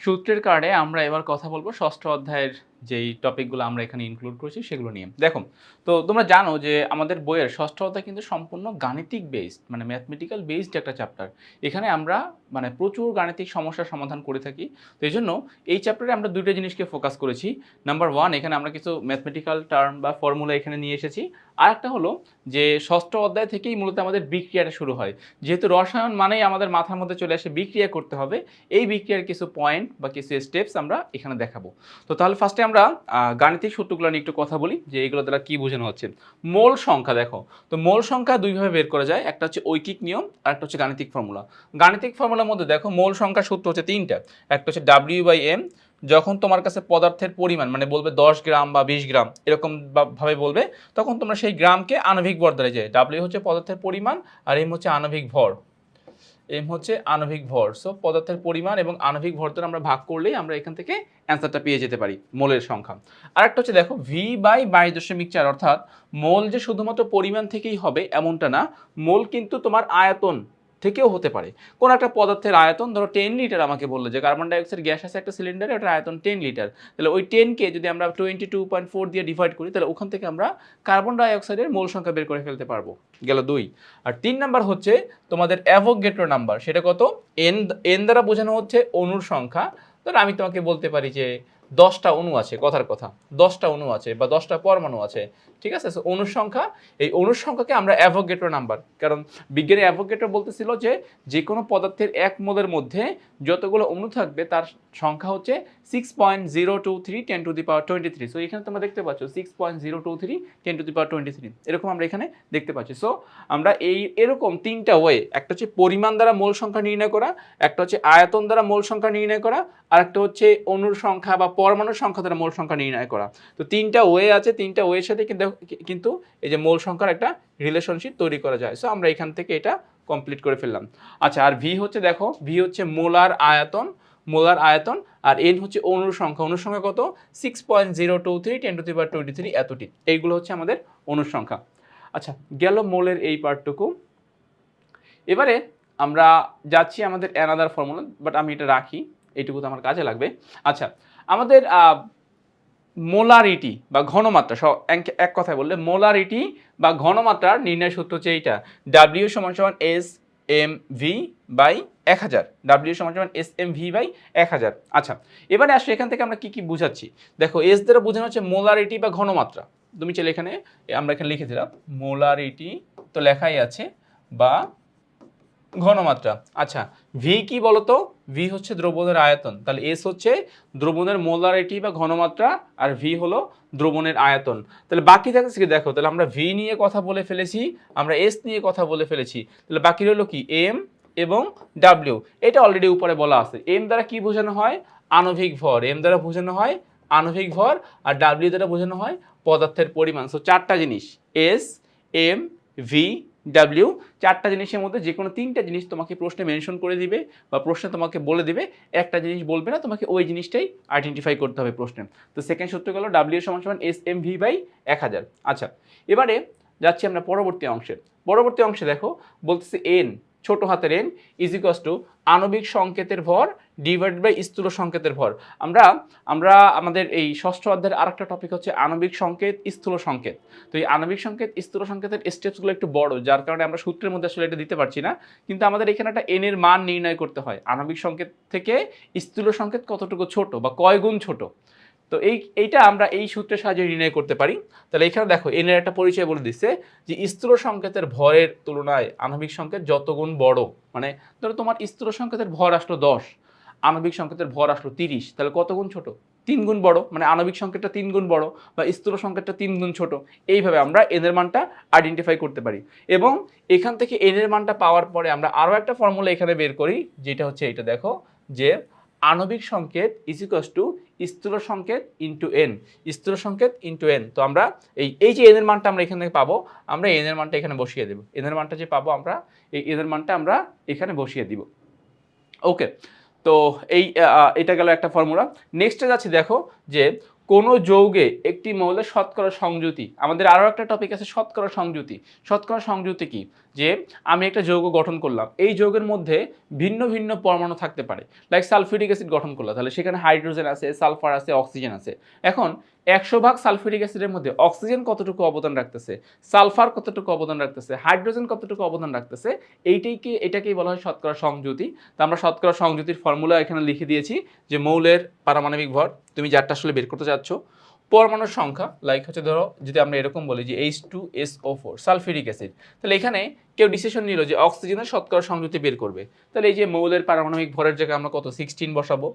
সূত্রের কারণে আমরা এবার কথা বলবো ষষ্ঠ অধ্যায়ের যেই টপিকগুলো আমরা এখানে ইনক্লুড করেছি সেগুলো নিয়ে। দেখো, তো তোমরা জানো যে আমাদের বইয়ের ষষ্ঠ অধ্যায় কিন্তু সম্পূর্ণ গাণিতিক বেসড, মানে ম্যাথমেটিক্যাল বেসড একটা চ্যাপ্টার। এখানে আমরা মানে প্রচুর গাণিতিক সমস্যার সমাধান করে থাকি। তো এই জন্য এই চ্যাপ্টারে আমরা দুটো জিনিসকে ফোকাস করেছি। নাম্বার ওয়ান, এখানে আমরা কিছু ম্যাথমেটিক্যাল টার্ম বা ফর্মুলা এখানে নিয়ে এসেছি। আর একটা হলো যে ষষ্ঠ অধ্যায় থেকেই মূলত আমাদের বিক্রিয়াটা শুরু হয়। যেহেতু রসায়ন মানেই আমাদের মাথার মধ্যে চলে আসে বিক্রিয়া করতে হবে, এই বিক্রিয়ার কিছু পয়েন্ট বা কিছু স্টেপস আমরা এখানে দেখাবো। তো তাহলে ফার্স্টে আমরা গাণিতিক সূত্রগুলো নিয়ে একটু কথা বলি যে এগুলো দ্বারা কি বোঝানো হচ্ছে। মোল সংখ্যা দেখো, তো মোল সংখ্যা দুইভাবে বের করা যায়, একটা হচ্ছে ঐকিক নিয়ম আর একটা হচ্ছে গাণিতিক ফর্মুলা। গাণিতিক ফর্মুলার মধ্যে দেখো মোল সংখ্যার সূত্র হচ্ছে তিনটা। একটা হচ্ছে W/M, যখন তোমার কাছে পদার্থের পরিমাণ মানে বলবে 10 গ্রাম বা 20 গ্রাম এরকম ভাবে বলবে, তখন তোমরা সেই গ্রামকে আণবিক ভর দ্বারা যায়। W হচ্ছে পদার্থের পরিমাণ আর M হচ্ছে আণবিক ভর। এম হচ্ছে আণবিক ভর। সো পদার্থের পরিমাণ এবং আণবিক ভর দ্বারা আমরা ভাগ করলেই আমরা এখান থেকে অ্যান্সারটা পেয়ে যেতে পারি মোলের সংখ্যা। আর একটা হচ্ছে দেখো V/22.4, অর্থাৎ মোল যে শুধুমাত্র পরিমাণ থেকেই হবে এমনটা না, মোল কিন্তু তোমার আয়তন থেকেও হতে পারে। কোন একটা পদার্থের আয়তন ধরো 10 লিটার, আমাকে বললো যে কার্বন ডাইঅক্সাইড গ্যাস আছে একটা সিলিন্ডারে, ওটার আয়তন 10 লিটার, তাহলে ওই 10কে যদি আমরা 22.4 দিয়ে ডিভাইড করি তাহলে ওখান থেকে আমরা কার্বন ডাইঅক্সাইডের মোল সংখ্যা বের করে ফেলতে পারবো। গেল 2। আর 3 নাম্বার হচ্ছে তোমাদের অ্যাভোগাড্রো নাম্বার, সেটা কত? এন দ্বারা বোঝানো হচ্ছে অণুর সংখ্যা। ধর আমি তোমাকে বলতে পারি যে 10টা অণু আছে, কথার কথা 10টা অণু আছে বা 10টা পরমাণু আছে, ঠিক আছে? সো অণুর সংখ্যা, এই অণুর সংখ্যাকে আমরা অ্যাভোগাড্রো নাম্বার, কারণ বিজ্ঞানী অ্যাভোগাড্রো বলতেছিল যে কোনো পদার্থের এক মোলের মধ্যে যতগুলো অণু থাকবে তার সংখ্যা হচ্ছে 6.023 10 টু দি পাওয়ার 23। সো এখানে তোমরা দেখতে পাচ্ছ 6.023 10 টু দি পাওয়ার 23, এরকম আমরা এখানে দেখতে পাচ্ছি। সো আমরা এরকম তিনটা ওয়ে, একটা হচ্ছে পরিমাণ দ্বারা মোল সংখ্যা নির্ণয় করা, একটা হচ্ছে আয়তন দ্বারা মোল সংখ্যা নির্ণয় করা, আর একটা হচ্ছে অণুর সংখ্যা বা পরমাণুর সংখ্যা দ্বারা মোল সংখ্যা নির্ণয় করা। তো তিনটা ওয়ে আছে, তিনটা ওয়ের সাথে কিন্তু এই যে মোল সংখ্যার একটা রিলেশনশিপ তৈরি করা যায়। সো আমরা এখান থেকে এটা কমপ্লিট করে ফেললাম। আচ্ছা, আর ভি হচ্ছে দেখো, ভি হচ্ছে মোলার আয়তন, মোলার আয়তন, আর এন হচ্ছে অণুর সংখ্যা। অণুর সংখ্যা কত? 6.023 10 টু দি পাওয়ার 23 এতটি। এইগুলো হচ্ছে আমাদের অণুর সংখ্যা। আচ্ছা, গেল মোলের এই পার্টটুকু। এবারে আমরা যাচ্ছি আমাদের অ্যানাদার ফর্মুলা, বাট আমি এটা রাখি, এইটুকু তো আমার কাজে লাগবে। আচ্ছা, আমাদের মোলারিটি বা ঘনমাত্রা, এক কথায় বললে মোলারিটি বা ঘনমাত্রার নির্ণয় সূত্র হচ্ছে এইটা, W = SMV/1000। W = SMV/1000। আচ্ছা, এবারে আসলে এখান থেকে আমরা কি কি বুঝাচ্ছি। দেখো, এস দ্বারা বোঝানো হচ্ছে মোলারিটি বা ঘনমাত্রা। তুমি চাইলে এখানে, আমরা এখানে লিখে দিলাম মোলারিটি, তো লেখাই আছে, বা ঘনমাত্রা। আচ্ছা, ভি কি বলতো? ভি হচ্ছে দ্রবণের আয়তন। তাহলে এস হচ্ছে দ্রবণের মোলারিটি বা ঘনমাত্রা, আর ভি হলো দ্রবণের আয়তন। তাহলে বাকি থাকছে কি দেখো, তাহলে আমরা ভি নিয়ে কথা বলে ফেলেছি, আমরা এস নিয়ে কথা বলে ফেলেছি, তাহলে বাকি রইল কি? এম এবং ডাব্লিউ। এটা অলরেডি উপরে বলা আছে। এম দ্বারা কি বোঝানো হয়? আণবিক ভর। এম দ্বারা বোঝানো হয় আণবিক ভর, আর ডাব্লিউ দ্বারা বোঝানো হয় পদার্থের পরিমাণ। সো চারটা জিনিস, এস, এম, ভি, ডাব্লিউ, চারটা জিনিসের মধ্যে যে কোনো তিনটা জিনিস তোমাকে প্রশ্নে মেনশন করে দিবে বা প্রশ্নে তোমাকে বলে দিবে, একটা জিনিস বলবে না, তোমাকে ওই জিনিসটাই আইডেন্টিফাই করতে হবে প্রশ্নে। তো সেকেন্ড সূত্র গেল W = SMV/1000। আচ্ছা, এবারে যাচ্ছি আমরা পরবর্তী অংশে। পরবর্তী অংশে দেখো বলতেছে এন, ছোট হাতের এন = আণবিক সংকেতের ভর ডিভাইডেড বাই স্থূল সংকেতের ভর। আমরা আমাদের এই ষষ্ঠ অধ্যায়ের আরেকটা টপিক হচ্ছে আণবিক সংকেত, স্থূল সংকেত। তো এই আণবিক সংকেত, স্থূল সংকেতের স্টেপসগুলো একটু বড়, যার কারণে আমরা সূত্রের মধ্যে আসলে এটা দিতে পারছি না, কিন্তু আমাদের এখানে একটা এন এর মান নির্ণয় করতে হয়। আণবিক সংকেত থেকে স্থূল সংকেত কতটুকু ছোট বা কয় গুণ ছোট, তো এইটা আমরা এই সূত্রের সাহায্যে নির্ণয় করতে পারি। তাহলে এখানে দেখো এন এর একটা পরিচয় বলে দিচ্ছে যে স্থূল সংকেতের ভরের তুলনায় আণবিক সংকেত যত গুণ বড়, মানে ধরো তোমার স্থূল সংকেতের ভর আসলো 10, আণবিক সংকেতের ভর আসলো 30, তাহলে কত গুণ ছোট? 3 গুণ বড়, মানে আণবিক সংকেতটা 3 গুণ বড় বা স্থূল সংকেতটা 3 গুণ ছোট। এইভাবে আমরা এন এর মানটা আইডেন্টিফাই করতে পারি। এবং এখান থেকে এন এর মানটা পাওয়ার পরে আমরা আরও একটা ফর্মুলা এখানে বের করি, যেটা হচ্ছে এইটা দেখো, যে আণবিক সংকেত স্থূল সংকেত ইন্টু এন, স্থূল সংকেত ইন্টু এন। তো আমরা এই যে এন এর মানটা আমরা এখান থেকে পাবো, আমরা এন এর মানটা এখানে বসিয়ে দেব। এন এর মানটা যে পাবো আমরা, এই এন এর মানটা আমরা এখানে বসিয়ে দিব। ওকে, তো এটা গেল একটা ফর্মুলা। নেক্সটে যাচ্ছি, দেখো যে কোনো যৌগে একটি মৌলের শতকরা সংযুতি, আমাদের আরও একটা টপিক আছে শতকরা সংযুতি। শতকরা সংযুতি কি? যে আমি একটা যৌগ গঠন করলাম, এই যৌগের মধ্যে ভিন্ন ভিন্ন পরমাণু থাকতে পারে। লাইক সালফিউরিক অ্যাসিড গঠন করলাম, তাহলে সেখানে হাইড্রোজেন আছে, সালফার আছে, অক্সিজেন আছে। এখন 100 ভাগ সালফিউরিক অ্যাসিডের মধ্যে অক্সিজেন কতটুকু অবদান রাখতেছে, সালফার কতটুকু অবদান রাখতেছে, হাইড্রোজেন কতটুকু অবদান রাখতেছে, এটাকেই বলা হয় শতকরা সংযুতি। তো আমরা শতকরা সংযুতির ফর্মুলা এখানে লিখে দিয়েছি যে মৌলের পারমাণবিক ভর, তুমি যারটা আসলে বের করতে চাচ্ছ, পরমাণুর সংখ্যা, লাইক হচ্ছে ধরো যদি আমরা এরকম বলি যে H2SO4 সালফিউরিক অ্যাসিড, তাহলে এখানে কেউ ডিসিশন নিল যে অক্সিজেনের শতকরা সংযুতি বের করবে, তাহলে এই যে মৌলের পারমাণবিক ভরের জায়গায় আমরা কত 16 বসাবো,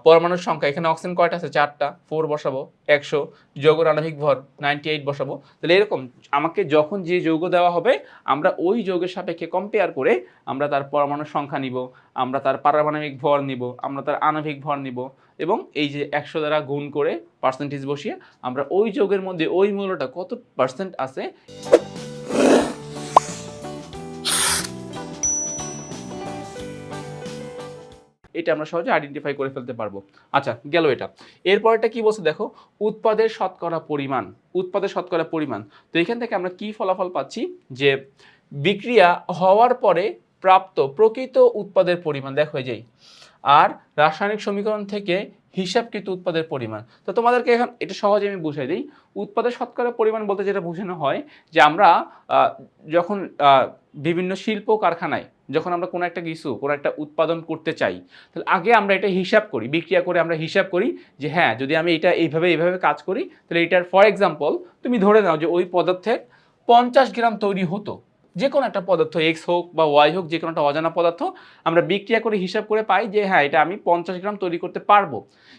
পরমাণুর সংখ্যা এখানে অক্সিজেন কয়টা আছে 4টা, 4 বসাবো, 100, যৌগের আণবিক ভর 98 বসাবো। তাহলে এরকম আমাকে যখন যে যৌগ দেওয়া হবে আমরা ওই যৌগের সাপেক্ষে কম্পেয়ার করে আমরা তার পরমাণুর সংখ্যা নিব, আমরা তার পারমাণবিক ভর নিব, আমরা তার আণবিক ভর নিব, এবং এই যে 100 দ্বারা গুণ করে পার্সেন্টেজ বসিয়ে আমরা ওই যৌগের মধ্যে ওই মূল্যটা কত পার্সেন্ট আছে এটা আমরা সহজে আইডেন্টিফাই করে ফেলতে পারবো। আচ্ছা, গেল এটা। এরপরটা কি বলছে দেখো, উৎপাদের শতকরা পরিমাণ, উৎপাদের শতকরা পরিমাণ। তো এখান থেকে আমরা কি ফলাফল পাচ্ছি যে বিক্রিয়া হওয়ার পরে প্রাপ্ত প্রকৃত উৎপাদের পরিমাণ, দেখো এই যেই, আর রাসায়নিক সমীকরণ থেকে হিসাবকৃত উৎপাদের পরিমাণ। তো তোমাদেরকে এখন এটা সহজে আমি বুঝাই দিই। উৎপাদের শতকরা পরিমাণ বলতে যেটা বোঝানো হয় যে আমরা যখন বিভিন্ন শিল্প কারখানায় যখন আমরা কোনো একটা উৎপাদন করতে চাই, তাহলে আগে আমরা এটা হিসাব করি, বিক্রিয়া করে আমরা হিসাব করি যে হ্যাঁ যদি আমি এটা এইভাবে কাজ করি তাহলে এটার ফর এক্সাম্পল তুমি ধরে নাও যে ওই পদার্থের 50 গ্রাম তৈরি হতো, যে কোনো একটা পদার্থ এক্স হোক বা ওয়াই হোক, যে কোনো একটা অজানা পদার্থ আমরা বিক্রিয়া করে হিসাব করে পাই যে হ্যাঁ এটা আমি 50 গ্রাম তৈরি করতে পারবো।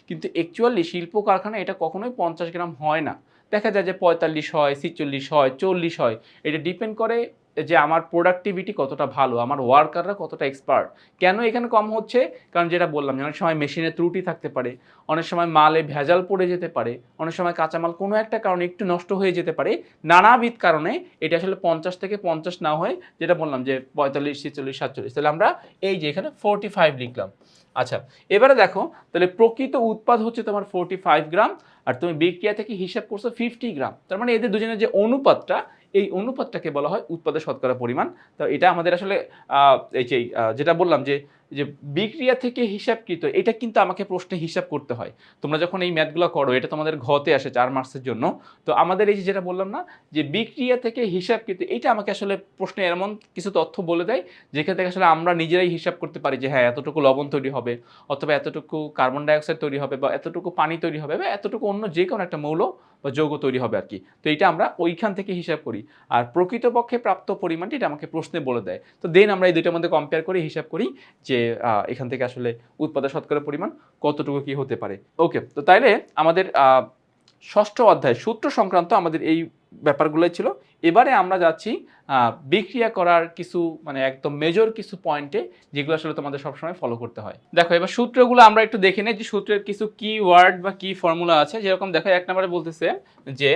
কিন্তু অ্যাকচুয়ালি শিল্প কারখানায় এটা কখনোই 50 গ্রাম হয় না, দেখা যায় যে 45 হয়, 46 হয়, 40 হয়। এটা ডিপেন্ড করে যে আমার প্রোডাক্টিভিটি কতটা ভালো, আমার ওয়ার্কাররা কতটা এক্সপার্ট। কেন এখানে কম হচ্ছে? কারণ যেটা বললাম যে অনেক সময় মেশিনে ত্রুটি থাকতে পারে, অনেক সময় মালে ভেজাল পড়ে যেতে পারে, অনেক সময় কাঁচামাল কোনো একটা কারণে একটু নষ্ট হয়ে যেতে পারে, নানাবিধ কারণে এটা আসলে 50 থেকে 50 না হয়, যেটা বললাম যে 45, 46, 47, তাহলে আমরা এই যে এখানে 45 লিখলাম। আচ্ছা, এবারে দেখো তাহলে প্রকৃত উৎপাদ হচ্ছে তোমার 45 গ্রাম, আর তুমি বিক্রিয়া থেকে হিসাব করছো 50 গ্রাম। তার মানে এদের দুজনের যে অনুপাতটা, এই অনুপাতটাকে বলা হয় উৎপাদের শতকরা পরিমাণ। তো এটা আমাদের আসলে এই যে যেটা বললাম যে যে বিক্রিয়া থেকে হিসাবকৃত, এটা কিন্তু আমাকে প্রশ্নে হিসাব করতে হয়। তোমরা যখন এই ম্যাথগুলো করো, এটা তোমাদের ঘতে আসে 4 মার্কসের জন্য। তো আমাদের এই যে যেটা বললাম না যে বিক্রিয়া থেকে হিসাবকৃত, এটা আমাকে আসলে প্রশ্নে এমন কিছু তথ্য বলে দেয় যেখান থেকে আসলে আমরা নিজেরাই হিসাব করতে পারি যে হ্যাঁ এতটুকু লবণ তৈরি হবে, অথবা এতটুকু কার্বন ডাইঅক্সাইড তৈরি হবে, বা এতটুকু পানি তৈরি হবে, বা এতটুকু অন্য যে কোনো একটা মৌল বা যৌগ তৈরি হবে আর কি। তো এটা আমরা ওইখান থেকে হিসাব করি, আর প্রকৃতপক্ষে প্রাপ্ত পরিমাণটি এটা আমাকে প্রশ্নে বলে দেয়। তো দেন আমরা এই দুইটার মধ্যে কম্পেয়ার করে হিসাব করি যে এখান থেকে আসলে উৎপাদন শতকরা পরিমাণ কতটুকু কি হতে পারে। ওকে, তো তাইলে আমাদের ষষ্ঠ অধ্যায় সূত্র সংক্রান্ত আমাদের এই ব্যাপারগুলোই ছিল। এবারে আমরা যাচ্ছি বিক্রিয়া করার কিছু মানে একদম মেজর কিছু পয়েন্টে, যেগুলো আসলে তোমাদের সবসময় ফলো করতে হয়। দেখো এবার সূত্রগুলো আমরা একটু দেখে নিই যে সূত্রের কিছু কি ওয়ার্ড বা কি ফর্মুলা আছে। যেরকম দেখো 1 নম্বরে বলতেছে যে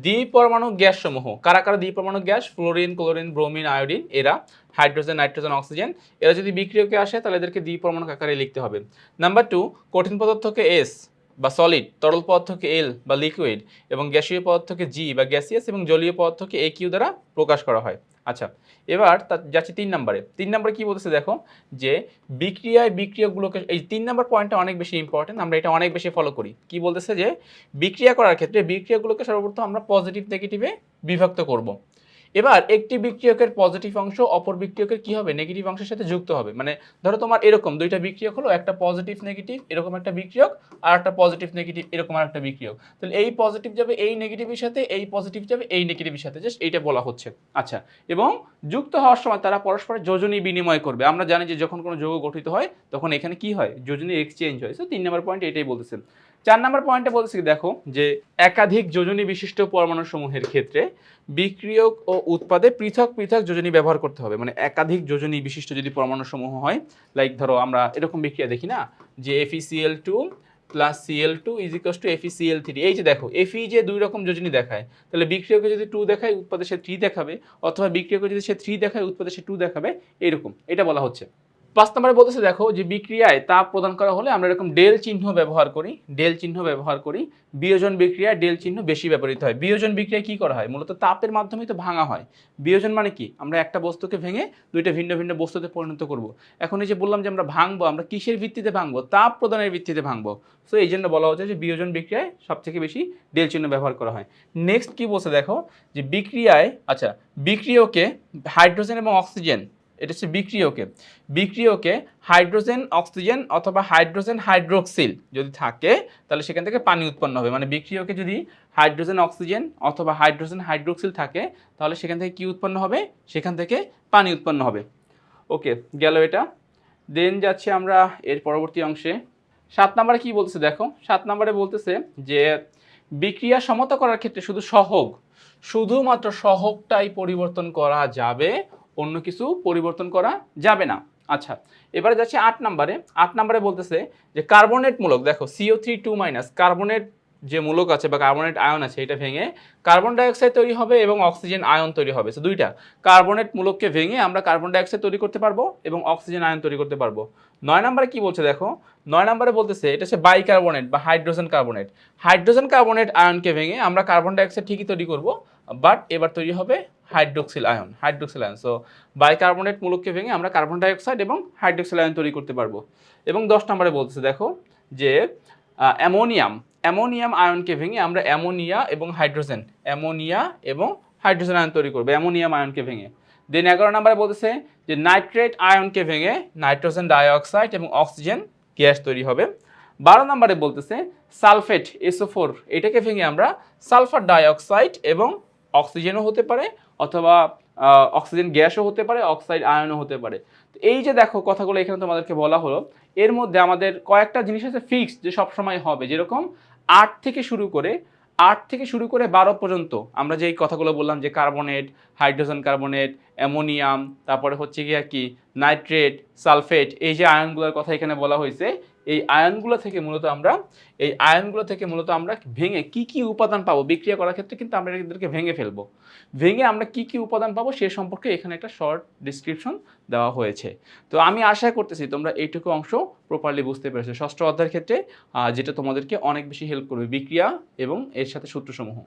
দ্বিপরমাণু গ্যাস সমূহ, কারা কারা দ্বিপরমাণু gas, fluorine, chlorine, bromine, iodine, এরা হাইড্রোজেন, নাইট্রোজেন, অক্সিজেন, এরা যদি বিক্রিয়কে আসে তাহলে এদেরকে দ্বিপরমাণু আকারে লিখতে হবে। নাম্বার 2, কঠিন পদার্থকে এস বা সলিড, তরল পদার্থকে এল বা লিকুইড, এবং গ্যাসীয় পদার্থকে জি বা গ্যাসিয়াস, এবং জলীয় পদার্থকে এ কিউ দ্বারা প্রকাশ করা হয়। আচ্ছা, এবার যাচ্ছি 3 নম্বরে। 3 নম্বরে কি বলতেছে দেখো যে বিক্রিয়কগুলোকে, এই 3 নম্বর পয়েন্টটা অনেক বেশি ইম্পর্টেন্ট, আমরা এটা অনেক বেশি ফলো করি। কি বলতেছে যে বিক্রিয়া করার ক্ষেত্রে বিক্রিয়কগুলোকে সর্বপ্রথম আমরা পজিটিভ নেগেটিভে বিভক্ত করব। এবার একটি বিক্রিয়কের পজিটিভ অংশ অপর বিক্রিয়কের কি হবে, নেগেটিভ অংশের সাথে যুক্ত হবে। মানে ধরো তোমার এরকম দুইটা বিক্রিয়ক হলো, একটা পজিটিভ নেগেটিভ এরকম একটা বিক্রিয়ক, আর একটা পজিটিভ নেগেটিভ এরকম আর একটা বিক্রিয়ক। তাহলে এই পজিটিভ যাবে এই নেগেটিভের সাথে, এই পজিটিভ যাবে এই নেগেটিভের সাথে, জাস্ট এইটা বলা হচ্ছে। আচ্ছা, এবং যুক্ত হওয়ার সময় তারা পরস্পরের যোজনী বিনিময় করবে। আমরা জানি যে যখন কোনো যৌগ গঠিত হয় তখন এখানে কি হয়, যোজনী এক্সচেঞ্জ হয়। সো 3 নম্বর পয়েন্ট এটাই বলতেছেন। 4 নম্বর পয়েন্টে বলছি দেখো যে একাধিক যোজনী বিশিষ্ট পরমাণু সমূহের ক্ষেত্রে বিক্রিয়ক ও উৎপাদে পৃথক পৃথক যোজনী ব্যবহার করতে হবে। মানে একাধিক যোজনী বিশিষ্ট যদি পরমাণু সমূহ হয়, লাইক ধরো আমরা এরকম বিক্রিয়া দেখি না যে FeCl2 plus Cl2 is equals to FeCl3। এই যে দেখো Fe যে 2 রকম যোজনী দেখায়, তাহলে বিক্রিয়কে যদি 2 দেখায় উৎপাদে সে 3 দেখাবে, অথবা বিক্রিয়কে যদি সে 3 দেখায় উৎপাদে সে 2 দেখাবে, এরকম এটা বলা হচ্ছে। 5 নম্বরে বলতেছে দেখো যে বিক্রিয়ায় তাপ প্রদান করা হলে আমরা এরকম ডেল চিহ্ন ব্যবহার করি, ডেল চিহ্ন ব্যবহার করি। বিয়োজন বিক্রিয়ায় ডেল চিহ্ন বেশি ব্যবহৃত হয়। বিয়োজন বিক্রিয়ায় কি করা হয়? মূলত তাপের মাধ্যমেই তো ভাঙা হয়। বিয়োজন মানে কি? আমরা একটা বস্তুকে ভেঙে দুইটা ভিন্ন ভিন্ন বস্তুতে পরিণত করব। এখন এই যে বললাম যে আমরা ভাঙবো, আমরা কিসের ভিত্তিতে ভাঙবো? তাপ প্রদানের ভিত্তিতে ভাঙবো। সো এই জন্য বলা হচ্ছে যে বিয়োজন বিক্রিয়ায় সবথেকে বেশি ডেল চিহ্ন ব্যবহার করা হয়। নেক্সট কি বলছে দেখো যে বিক্রিয়ায়, আচ্ছা, বিক্রিয়কে হাইড্রোজেন এবং অক্সিজেন, এটা হচ্ছে বিক্রিয়কে হাইড্রোজেন অক্সিজেন অথবা হাইড্রোজেন হাইড্রোক্সিল যদি থাকে তাহলে সেখান থেকে পানি উৎপন্ন হবে। মানে বিক্রিয়কে যদি হাইড্রোজেন অক্সিজেন অথবা হাইড্রোজেন হাইড্রোক্সিল থাকে তাহলে সেখান থেকে কি উৎপন্ন হবে? সেখান থেকে পানি উৎপন্ন হবে। ওকে, গেল এটা। দেন যাচ্ছি আমরা এর পরবর্তী অংশে। 7 নম্বরে কি বলতেছে দেখো, 7 নম্বরে বলতেছে যে বিক্রিয়া সমতা করার ক্ষেত্রে শুধুমাত্র সহগটাই পরিবর্তন করা যাবে, অন্য কিছু পরিবর্তন করা যাবে না। আচ্ছা, এবারে যাচ্ছে 8 নম্বরে। 8 নম্বরে বলতেছে যে কার্বনেট মূলক, দেখো CO3 2- কার্বনেট যে মূলক আছে বা কার্বনেট আয়ন আছে এটা ভেঙে কার্বন ডাইঅক্সাইড তৈরি হবে এবং অক্সিজেন আয়ন তৈরি হবে। সো দুইটা কার্বনেট মূলককে ভেঙে আমরা কার্বন ডাইঅক্সাইড তৈরি করতে পারবো এবং অক্সিজেন আয়ন তৈরি করতে পারবো। 9 নম্বরে কি বলছে দেখো, 9 নম্বরে বলতেছে এটা হচ্ছে বাইকার্বনেট বা হাইড্রোজেন কার্বনেট। হাইড্রোজেন কার্বনেট আয়নকে ভেঙে আমরা কার্বন ডাইঅক্সাইড ঠিকই তৈরি করব, বাট এবার তৈরি হবে হাইড্রোক্সিল আয়ন। সো বাইকার্বনেট মূলককে ভেঙে আমরা কার্বন ডাইঅক্সাইড এবং হাইড্রোক্সিল আয়ন তৈরি করতে পারবো। এবং 10 নম্বরে বলতেছে দেখো যে অ্যামোনিয়াম আয়নকে ভেঙে আমরা অ্যামোনিয়া এবং হাইড্রোজেন আয়ন তৈরি করবো অ্যামোনিয়াম আয়নকে ভেঙে। দেন 11 নম্বরে বলতেছে যে নাইট্রেট আয়নকে ভেঙে নাইট্রোজেন ডাইঅক্সাইড এবং অক্সিজেন গ্যাস তৈরি হবে। 12 নম্বরে বলতেছে সালফেট SO4 এটাকে ভেঙে আমরা সালফার ডাইঅক্সাইড এবং অক্সিজেনও হতে পারে অথবা অক্সিজেন গ্যাসও হতে পারে, অক্সাইড আয়নও হতে পারে। তো এই যে দেখো কথাগুলো এখানে তোমাদেরকে বলা হলো, এর মধ্যে আমাদের কয়েকটা জিনিস আছে ফিক্সড যে সবসময় হবে, যেরকম 8 থেকে শুরু করে 12 পর্যন্ত আমরা যে কথাগুলো বললাম যে কার্বনেট, হাইড্রোজেন কার্বনেট, অ্যামোনিয়াম, তারপরে হচ্ছে গিয়া কি নাইট্রেট, সালফেট, এই যে আয়নগুলোর কথা এখানে বলা হয়েছে, এই আয়নগুলো থেকে মূলত আমরা ভেঙে কি কি উপাদান পাবো বিক্রিয়া করার ক্ষেত্রে, কিন্তু আমরা এদেরকে ভেঙে ফেলবো। ভেঙে আমরা কি কি উপাদান পাবো সে সম্পর্কে এখানে একটা শর্ট ডিসক্রিপশন দেওয়া হয়েছে। তো আমি আশা করতেছি তোমরা এইটুকু অংশ প্রপারলি বুঝতে পেরেছো ষষ্ঠ অধ্যায়ের ক্ষেত্রে, যেটা তোমাদেরকে অনেক বেশি হেল্প করবে বিক্রিয়া এবং এর সাথে সূত্রসমূহ।